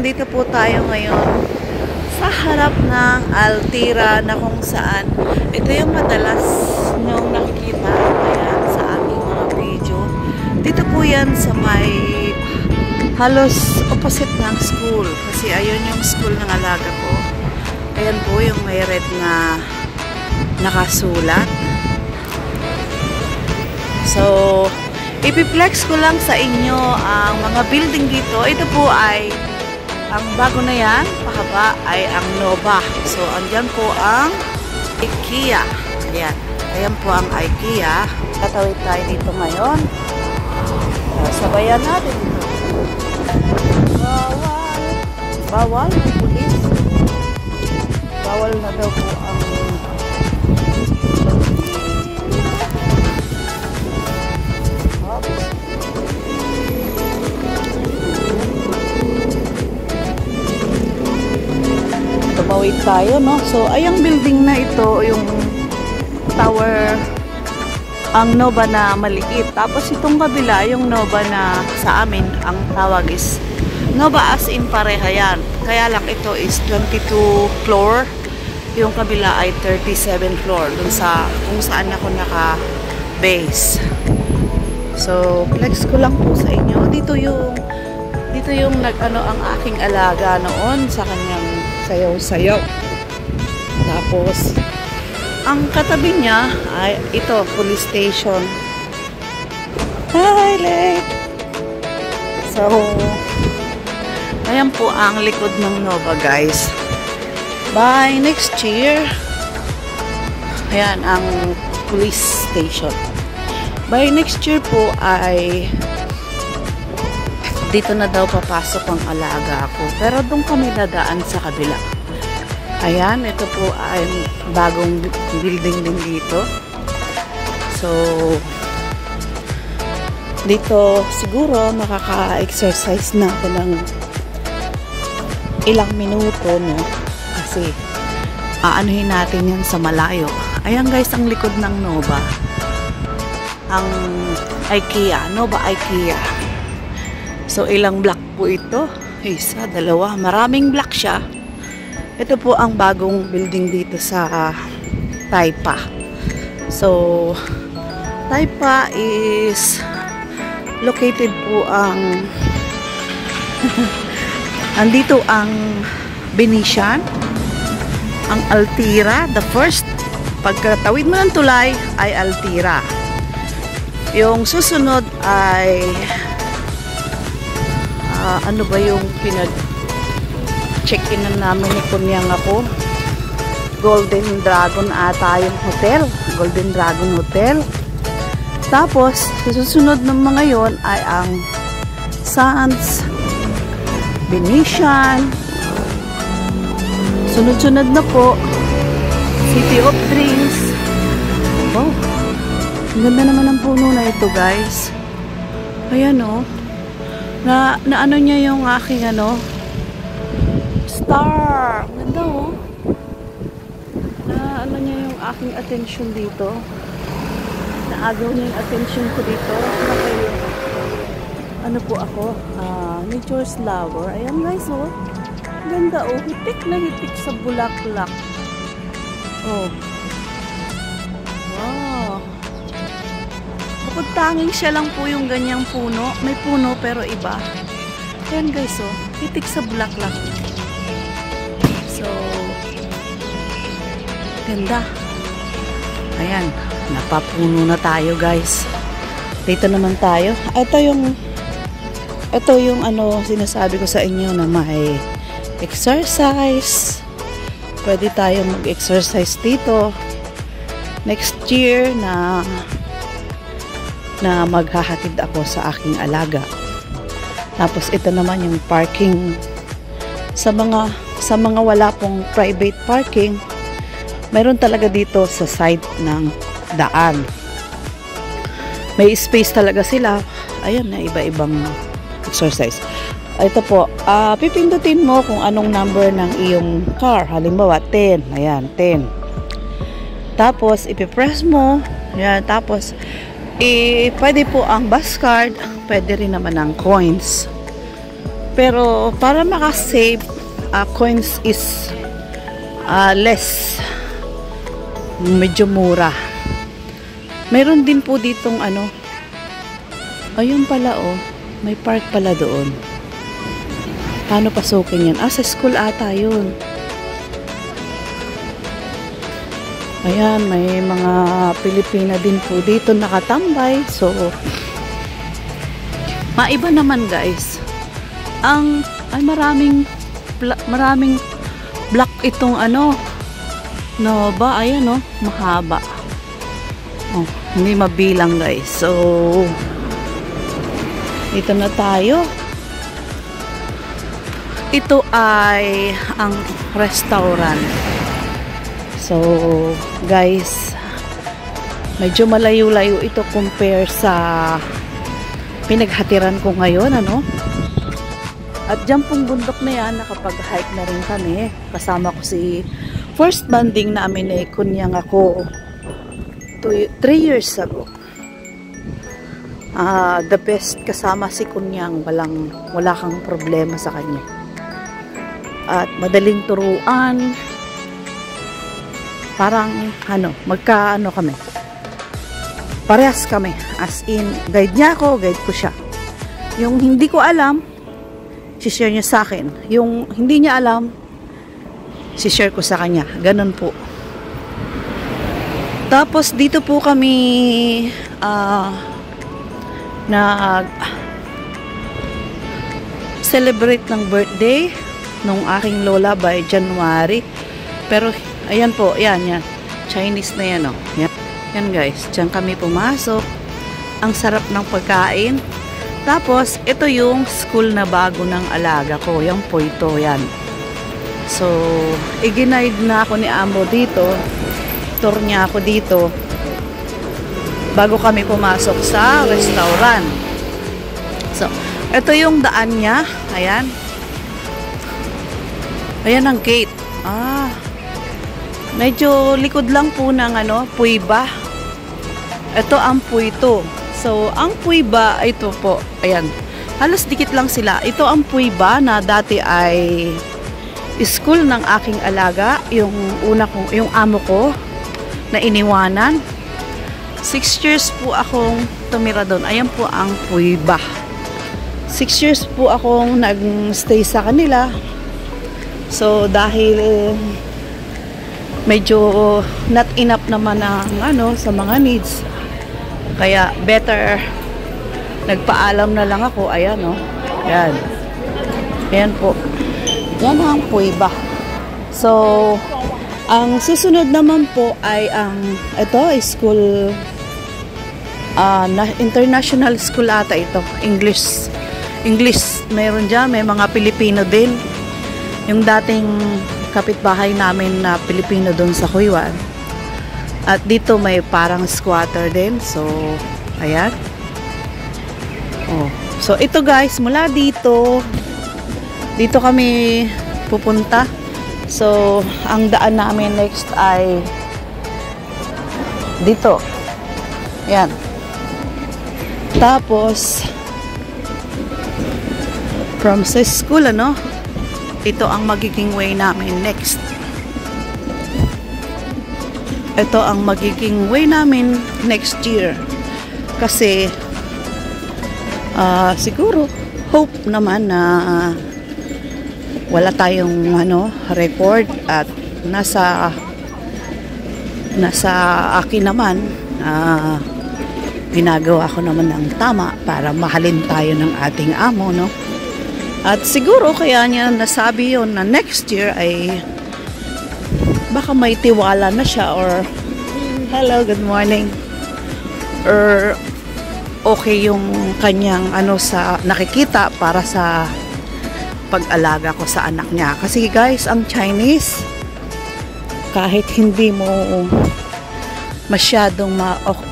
nandito po tayo ngayon sa harap ng Altira na kung saan ito yung madalas nyong nakikita ayan, sa ating mga video. Dito po yan sa may halos opposite ng school kasi ayun yung school ng alaga ko. Ayan po yung may red na nakasulat. So, ipiplex ko lang sa inyo ang mga building dito. Ito po ay ang bago na yan, pahaba ay ang Nova. So, andyan po ang IKEA. Ayan. Ayan po ang IKEA. Tatawid tayo dito ngayon. Sabayan natin ito. Bawal. Bawal ang pulis. Bawal na daw po ang tumawid tayo, no? So, ayang building na ito, yung tower, ang Nova na maliit. Tapos itong kabila, yung Nova na sa amin, ang tawag is Nova as in pareha yan. Kaya lang ito is 22 floor. Yung kabila ay 37 floor. Dun sa, kung saan ako naka-base. So, flex ko lang po sa inyo. Dito yung nag-ano ang aking alaga noon sa kanyang sayaw-sayaw. Tapos, ang katabi niya ay ito, police station. Hi, late! So, ayan po ang likod ng Nova, guys. By next year, ayan ang police station. By next year po ay dito na daw papasok ang alaga ko. Pero doon kami dadaan sa kabila. Ayan, ito po ay bagong building din dito. So, dito siguro makaka-exercise na ako ng ilang minuto, no? Kasi, aanuhin natin yan sa malayo. Ayan guys, ang likod ng Nova. Ang IKEA, Nova IKEA. So, ilang block po ito? Isa, dalawa. Maraming block siya. Ito po ang bagong building dito sa Taipa. So, Taipa is located po ang andito ang Venetian, ang Altira, the first. Pagkatawid mo ng tulay ay Altira. Yung susunod ay ano ba yung pinag-check-in na namin ni Kunyang ako? Golden Dragon ata yung hotel. Golden Dragon Hotel. Tapos, susunod ng mga yon ay ang Sands, Venetian. Sunod-sunod na po, City of Dreams. Oh, ang ganda naman ang puno na ito, guys. Ayan, oh. Na ano niya yung aking ano star. Ganda, oh. Na ano niya yung aking attention dito. Naagaw niya yung attention ko dito. Okay. Ano po ako? Nature's lover. Ayan guys, oh. Ganda, oh. Hitik na hitik sa bulaklak. Oh. Wow. Bukod tanging siya lang po yung ganyang puno. May puno pero iba. Ayan guys, oh. Hitik sa bulaklak. So, ganda. Ayan. Napapuno na tayo, guys. Dito naman tayo. Ito yung ano sinasabi ko sa inyo na may exercise. Pwede tayo mag-exercise dito. Next year na maghahatid ako sa aking alaga. Tapos ito naman yung parking sa mga wala pong private parking. Mayroon talaga dito sa side ng daan. May space talaga sila. Ayan na, iba-ibang exercise. Ito po, pipindutin mo kung anong number ng iyong car. Halimbawa, 10. Ayan, 10. Tapos, ipipress mo. Ayan, tapos, pwede po ang bus card. Pwede rin naman ang coins. Pero para makasave coins is less, medyo mura. Meron din po ditong ano, ayun pala oh, may park pala doon. Paano pasukin yan? Sa school ata yun. Ayan, may mga Pilipina din po dito nakatambay. So, maiba naman guys. Maraming block itong ano, no ba? Ayan oh, mahaba. Oh, hindi mabilang guys. So, dito na tayo. Ito ay ang restaurant. So, guys, medyo malayo-layo ito compare sa pinaghatiran ko ngayon, ano? At dyan pong bundok na yan, nakapag-hike na rin kami. Kasama ko si first banding namin eh, kunyang ako 3 years ago. The best kasama si kunyang, wala kang problema sa kanya. At madaling turuan. Parang magkaano kami. Parehas kami. As in, guide niya ako, guide ko siya. Yung hindi ko alam, share niya sa akin. Yung hindi niya alam, share ko sa kanya. Ganun po. Tapos dito po kami celebrate ng birthday nung aking lola by January. Pero ayan po, yan. Chinese na yan, oh. Yan guys, dyan kami pumasok. Ang sarap ng pagkain. Tapos, ito yung school na bago ng alaga ko. Yung po ito, yan. So, i-guide na ako ni Amo dito. Tour niya ako dito. Bago kami pumasok sa restaurant. So, ito yung daan niya. Ayan. Ayan ang gate. Medyo likod lang po ng Puiba. Ito ang Puito. So, ang Puiba, ito po. Ayan. Halos dikit lang sila. Ito ang Puiba na dati ay school ng aking alaga. Yung amo ko na iniwanan. 6 years po akong tumira doon. Ayan po ang Puiba. 6 years po akong nag-stay sa kanila. So, dahil medyo not enough naman ang sa mga needs. Kaya better nagpaalam na lang ako. Ayan oh. Ayan. Ayan po. Yan ang Puiba. So, ang susunod naman po ay ito school, international school ata ito. English. Meron dyan. May mga Pilipino din. Yung dating kapitbahay namin na Pilipino doon sa Huiwan. At dito may parang squatter din. So, ayan. Oh. So, ito guys, mula dito kami pupunta. So, ang daan namin next ay dito. Ayan. Tapos, from sa school, ito ang magiging way namin next. Ito ang magiging way namin next year. Kasi, siguro, hope naman na wala tayong record at nasa akin naman ginagawa ko naman ng tama para mahalin tayo ng ating amo, no? At siguro kaya niya nasabi yon na next year ay baka may tiwala na siya or hello, good morning, or okay yung kanyang sa nakikita para sa pag-alaga ko sa anak niya. Kasi guys, ang Chinese, kahit hindi mo masyadong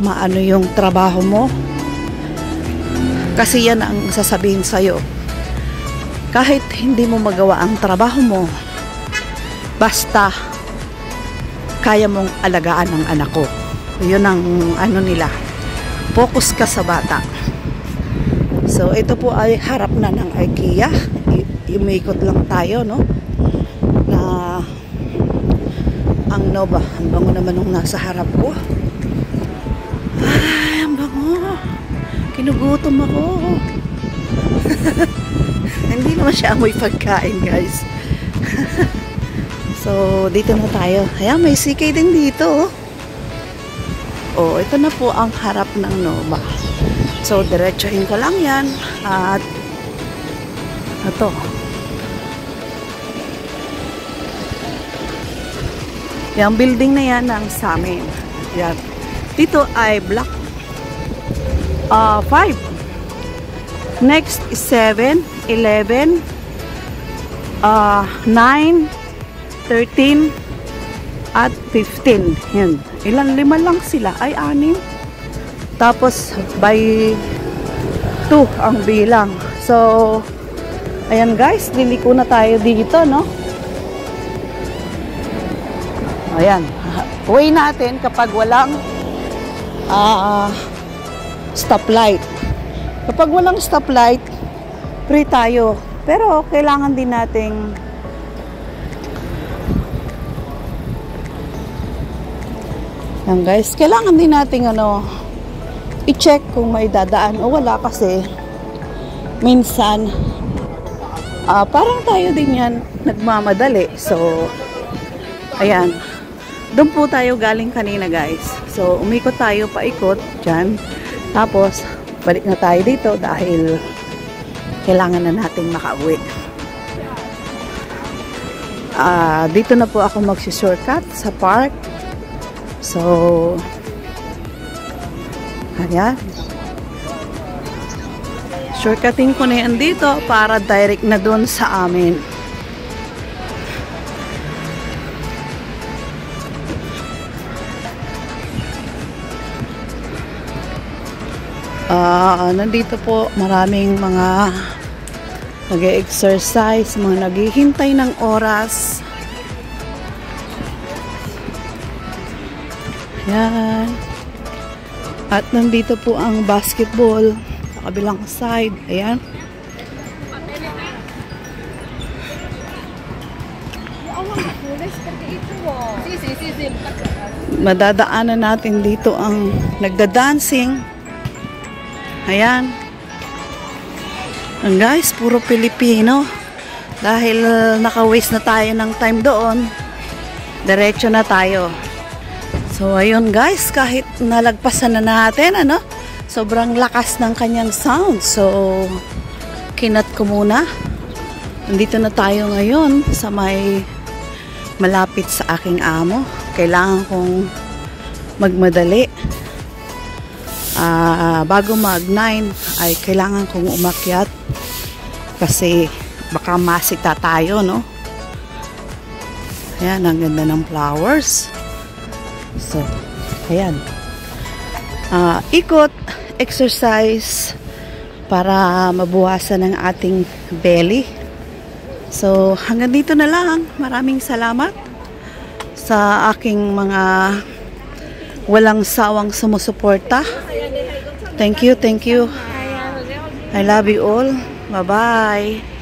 maano yung trabaho mo, kasi yan ang sasabihin sa'yo. Kahit hindi mo magawa ang trabaho mo, basta kaya mong alagaan ang anak ko. Yun ang nila. Focus ka sa bata. So, ito po ay harap na ng IKEA. umikot lang tayo, no? Na ang Nova. Ang bango naman nung nasa harap ko. Ay, ang bango. Kinugutom ako. Hindi naman siya amoy pagkain, guys. So, dito na tayo. Ayan, may CK din dito. Oh, ito na po ang harap ng Nova. So, diretsuhin ko lang yan. At ito. Yung building na yan ang sa amin. Yan. Dito ay block 5. Next is 7, 11, 9, 13, at 15. Yan. Ilan? 5 lang sila. Ay, 6. Tapos, by 2 ang bilang. So, ayan guys, liliko na tayo dito, no? Ayan. Way natin kapag walang stoplight. Kapag walang stoplight, free tayo. Pero kailangan din nating yan guys, kailangan din nating i-check kung may dadaan o wala kasi minsan parang tayo din yan nagmamadali. So ayan, doon po tayo galing kanina guys. So umikot tayo paikot dyan, tapos balik na tayo dito dahil kailangan na nating makauwi. Dito na po ako magsi-shortcut sa park. So ayan, shortcutting ko na yan dito para direct na doon sa amin. Nandito po maraming mga nag-exercise, mga naghihintay ng oras. Yan. At nandito po ang basketball sa kabilang side. Ayan. Madadaanan natin dito ang nagda-dancing. Ayan. And guys, puro Pilipino. Dahil naka-waste na tayo ng time doon, diretso na tayo. So, ayun guys, kahit nalagpasan na natin, sobrang lakas ng kanyang sound. So, kinat ko muna. Nandito na tayo ngayon sa may malapit sa aking amo. Kailangan kong magmadali. Bago mag-9 ay kailangan kong umakyat kasi baka masita tayo, no? Ayan, ang ganda ng flowers. So, ayan. Ikot, exercise para mabuwasan ang ating belly. So, hanggang dito na lang. Maraming salamat sa aking mga walang sawang sumusuporta. Thank you, thank you. I love you all. Bye-bye.